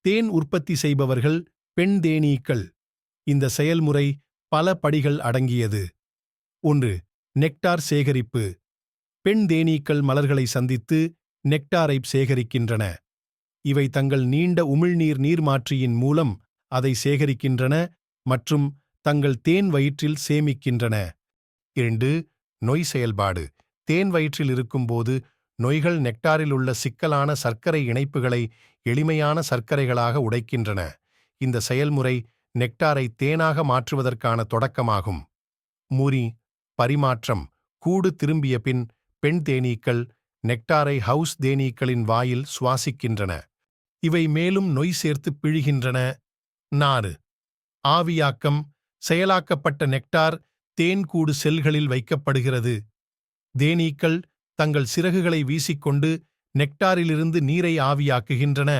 தேன் உற்பத்தி செய்பவர்கள் பெண் தேனீக்கள். இந்த செயல்முறை பல படிகள் அடங்கியது. 1. நெக்டார் சேகரிப்பு. பெண் தேனீக்கள் மலர்களை சந்தித்து நெக்டாரை சேகரிக்கின்றன. இவை தங்கள் நீண்ட உமிழ்நீர் நீர்மாற்றியின் மூலம் அதை சேகரிக்கின்றன மற்றும் தங்கள் தேன் வயிற்றில் சேமிக்கின்றன. 2. நொய் செயல்பாடு. தேன் வயிற்றில் இருக்கும்போது நொய்கள் நெக்டாரில் உள்ள சிக்கலான சர்க்கரை இணைப்புகளை எளிமையான சர்க்கரைகளாக உடைக்கின்றன. இந்த செயல்முறை நெக்டாரை தேனாக மாற்றுவதற்கான தொடக்கமாகும். முறி பரிமாற்றம். கூடு திரும்பிய பின் பெண் தேனீக்கள் நெக்டாரை ஹவுஸ் தேனீக்களின் வாயில் சுவாசிக்கின்றன. இவை மேலும் நொய் சேர்த்து பிழிகின்றன. 4. ஆவியாக்கம். செயலாக்கப்பட்ட நெக்டார் தேன்கூடு செல்களில் வைக்கப்படுகிறது. தேனீக்கள் தங்கள் சிறகுகளை வீசிக்கொண்டு நெக்டாரிலிருந்து நீரை ஆவியாக்குகின்றன.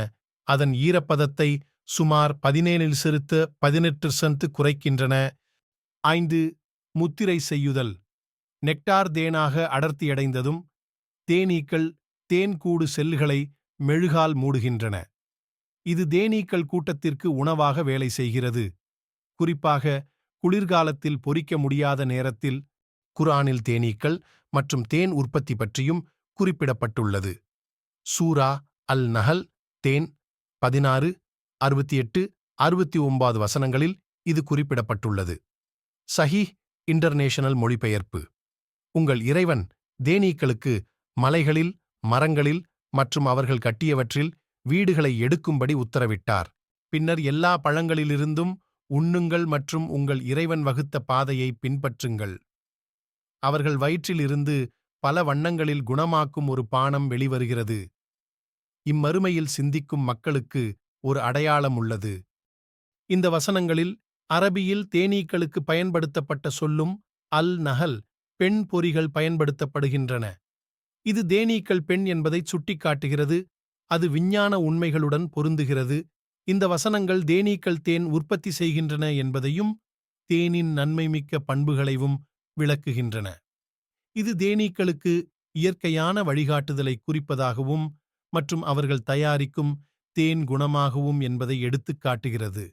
அதன் ஈரப்பதத்தை சுமார் 17-18% குறைக்கின்றன. 5. முத்திரை செய்யுதல். நெக்டார் தேனாக அடர்த்தியடைந்ததும் தேனீக்கள் தேன்கூடு செல்களை மெழுகால் மூடுகின்றன. இது தேனீக்கள் கூட்டத்திற்கு உணவாக வேலை செய்கிறது. குறிப்பாக குளிர்காலத்தில் பொரிக்க முடியாத நேரத்தில். குர்ஆனில் தேனீக்கள் மற்றும் தேன் உற்பத்தி பற்றியும் குறிப்பிடப்பட்டுள்ளது. சூரா அல்-நஹல் தேன் 16, 68, 69 வசனங்களில் இது குறிப்பிடப்பட்டுள்ளது. சஹீஹ் இன்டர்நேஷனல் மொழிபெயர்ப்பு. உங்கள் இறைவன் தேனீக்களுக்கு மலைகளில், மரங்களில் மற்றும் அவர்கள் கட்டியவற்றில் வீடுகளை எடுக்கும்படி உத்தரவிட்டார். பின்னர் எல்லா பழங்களிலிருந்தும் உண்ணுங்கள் மற்றும் உங்கள் இறைவன் வகுத்த பாதையை பின்பற்றுங்கள். அவர்கள் வயிற்றில் இருந்து பல வண்ணங்களில் குணமாக்கும் ஒரு பானம் வெளிவருகிறது. இம்மறுமையில் சிந்திக்கும் மக்களுக்கு ஒரு அடையாளம் உள்ளது. இந்த வசனங்களில் அரபியில் தேனீக்களுக்கு பயன்படுத்தப்பட்ட சொல்லும் அல்-நஹல் பெண் பொறிகள் பயன்படுத்தப்படுகின்றன. இது தேனீக்கள் பெண் என்பதை சுட்டிக்காட்டுகிறது. அது விஞ்ஞான உண்மைகளுடன் பொருந்துகிறது. இந்த வசனங்கள் தேனீக்கள் தேன் உற்பத்தி செய்கின்றன என்பதையும் தேனின் நன்மைமிக்க பண்புகளையும் விளக்குகின்றன. இது தேனீக்களுக்கு இயற்கையான வழிகாட்டுதலை குறிப்பதாகவும் மற்றும் அவர்கள் தயாரிக்கும் தேன் குணமாகவும் என்பதை எடுத்துக்காட்டுகிறது.